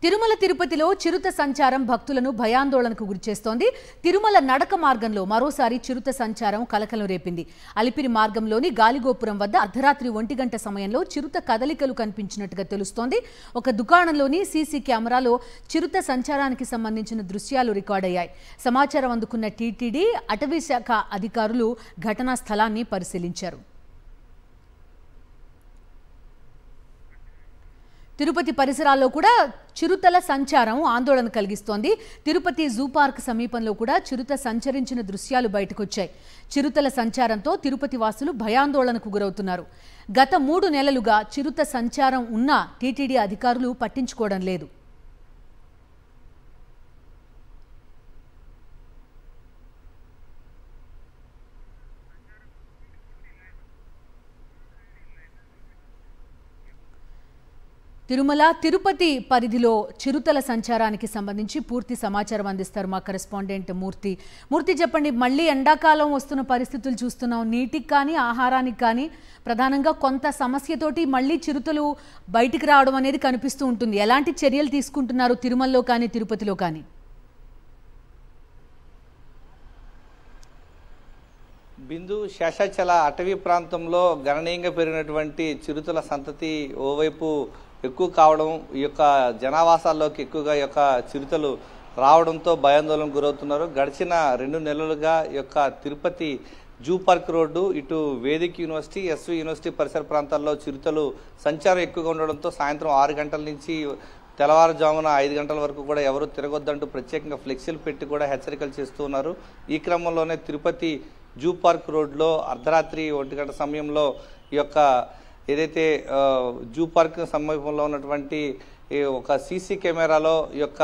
తిరుమల తిరుపతిలో చిరుత సంచారం భక్తులను భయాందోళనకు గురిచేస్తోంది. తిరుమల నడక మార్గంలో మరోసారి చిరుత సంచారం కలకలం రేపింది. అలిపిరి మార్గంలోని గాలిగోపురం వద్ద అర్ధరాత్రి 1 గంట సమయంలో చిరుత కదలికలు కనిపించినట్టుగా తెలుస్తోంది. ఒక దుకాణంలోని సీసీ కెమెరాలో చిరుత సంచారానికి సంబంధించిన దృశ్యాలు రికార్డయ్యాయి. సమాచారం అందుకున్న టీటీడీ అటవీ శాఖ అధికారులు ఘటనా స్థలాన్ని పరిశీలించారు. తిరుపతి పరిసరాల్లో కూడా చిరుతల సంచారం ఆందోళన కలిగిస్తోంది. తిరుపతి జూ పార్క్ సమీపంలో కూడా చిరుత సంచరించిన దృశ్యాలు బయటకొచ్చాయి. చిరుతల సంచారంతో తిరుపతి వాసులు భయాందోళనకు గురవుతున్నారు. గత 3 నెలలుగా చిరుత సంచారం ఉన్నా టీటీడీ అధికారులు పట్టించుకోవడం లేదు. తిరుమల తిరుపతి పరిధిలో చిరుతల సంచారానికి సంబంధించి పూర్తి సమాచారం అందిస్తారు మా కరెస్పాండెంట్ మూర్తి చెప్పండి. మళ్ళీ ఎండాకాలం వస్తున్న పరిస్థితులు చూస్తున్నాం. నీటికి కానీ ఆహారానికి కానీ ప్రధానంగా కొంత సమస్యతోటి మళ్ళీ చిరుతలు బయటికి రావడం అనేది కనిపిస్తూ ఉంటుంది. ఎలాంటి చర్యలు తీసుకుంటున్నారు తిరుమలలో కానీ తిరుపతిలో కానీ? బిందు శేషాచల అటవీ ప్రాంతంలో గణనీయంగా పెరిగినటువంటి చిరుతల సంతతి ఓవైపు ఎక్కువ కావడం, ఈ యొక్క జనావాసాల్లోకి ఎక్కువగా ఈ యొక్క చిరుతలు రావడంతో భయాందోళనకు గురవుతున్నారు. గడిచిన 2 నెలలుగా ఈ యొక్క తిరుపతి జూ పార్క్ రోడ్డు, ఇటు వేదిక్ యూనివర్సిటీ, ఎస్వి యూనివర్సిటీ పరిసర ప్రాంతాల్లో చిరుతలు సంచారం ఎక్కువగా ఉండడంతో సాయంత్రం 6 గంటల నుంచి తెల్లవారుజామున 5 గంటల వరకు కూడా ఎవరు తిరగొద్దంటూ ప్రత్యేకంగా ఫ్లెక్సీలు పెట్టి కూడా హెచ్చరికలు చేస్తూ ఉన్నారు. ఈ క్రమంలోనే తిరుపతి జూ పార్క్ రోడ్లో అర్ధరాత్రి 1 గంట సమయంలో ఈ యొక్క ఏదైతే జూ పార్క్ సమీపంలో ఉన్నటువంటి ఒక సీసీ కెమెరాలో ఈ యొక్క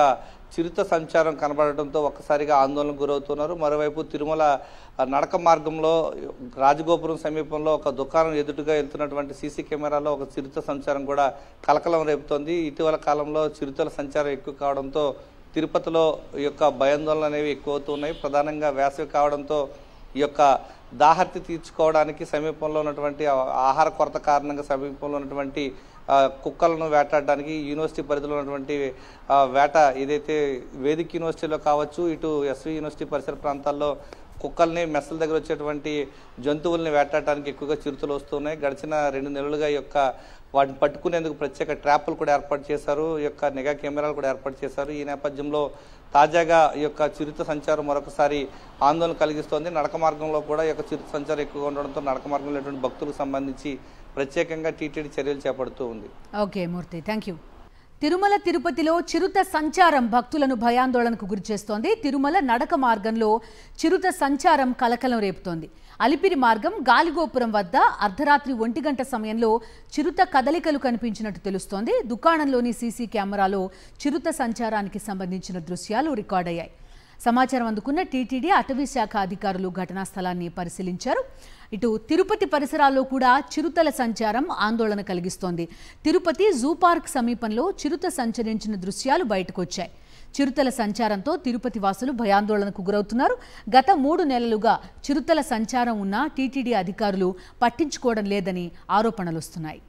చిరుత సంచారం కనబడటంతో ఒక్కసారిగా ఆందోళనకు గురవుతున్నారు. మరోవైపు తిరుమల నడక మార్గంలో రాజగోపురం సమీపంలో ఒక దుకాణం ఎదుటుగా వెళ్తున్నటువంటి సీసీ కెమెరాలో ఒక చిరుత సంచారం కూడా కలకలం రేపుతోంది. ఇటీవల కాలంలో చిరుతల సంచారం ఎక్కువ కావడంతో తిరుపతిలో ఈ యొక్క భయాందోళనలు అనేవి ఎక్కువ అవుతున్నాయి. ప్రధానంగా వేసవి కావడంతో ఈ యొక్క దాహర్తి తీర్చుకోవడానికి సమీపంలో ఉన్నటువంటి ఆహార కొరత కారణంగా సమీపంలో ఉన్నటువంటి కుక్కలను వేటాడడానికి యూనివర్సిటీ పరిధిలో ఉన్నటువంటి వేట ఏదైతే వేదిక్ యూనివర్సిటీలో కావచ్చు, ఇటు ఎస్వి యూనివర్సిటీ పరిసర ప్రాంతాల్లో కుక్కల్ని మెస్సల దగ్గర వచ్చేటువంటి జంతువుల్ని వేటాడటానికి ఎక్కువగా చిరుతలు వస్తున్నాయి. గడిచిన 2 నెలలుగా ఈ యొక్క వాటిని పట్టుకునేందుకు ప్రత్యేక ట్రాప్లు కూడా ఏర్పాటు చేశారు. ఈ యొక్క నిఘా కెమెరాలు కూడా ఏర్పాటు చేశారు. ఈ నేపథ్యంలో తాజాగా ఈ యొక్క చిరుత సంచారం మరొకసారి ఆందోళన కలిగిస్తోంది. నడక మార్గంలో కూడా ఈ యొక్క చిరుత సంచారం ఎక్కువగా ఉండడంతో నడక మార్గంలో భక్తులకు సంబంధించి ప్రత్యేకంగా టీటీడీ చర్యలు చేపడుతూ ఉంది. Okay Murthy, thank you. Tirumala తిరుపతిలో చిరుత సంచారం భక్తులను భయాందోళనకు గురిచేస్తోంది. తిరుమల నడక మార్గంలో చిరుత సంచారం కలకలం రేపుతోంది. అలిపిరి మార్గం గాలిగోపురం వద్ద అర్ధరాత్రి 1 గంట సమయంలో చిరుత కదలికలు కనిపించినట్టు తెలుస్తోంది. దుకాణంలోని సీసీ కెమెరాలో చిరుత సంచారానికి సంబంధించిన దృశ్యాలు రికార్డయ్యాయి. సమాచారం అందుకున్న టీటీడీ అటవీ శాఖ అధికారులు ఘటనా స్థలాన్ని పరిశీలించారు. ఇటు తిరుపతి పరిసరాల్లో కూడా చిరుతల సంచారం ఆందోళన కలిగిస్తోంది. తిరుపతి జూ పార్క్ సమీపంలో చిరుత సంచరించిన దృశ్యాలు బయటకొచ్చాయి. చిరుతల సంచారంతో తిరుపతి వాసులు భయాందోళనకు గురవుతున్నారు. గత 3 నెలలుగా చిరుతల సంచారం ఉన్నా టీటీడీ అధికారులు పట్టించుకోవడం లేదని ఆరోపణలు వస్తున్నాయి.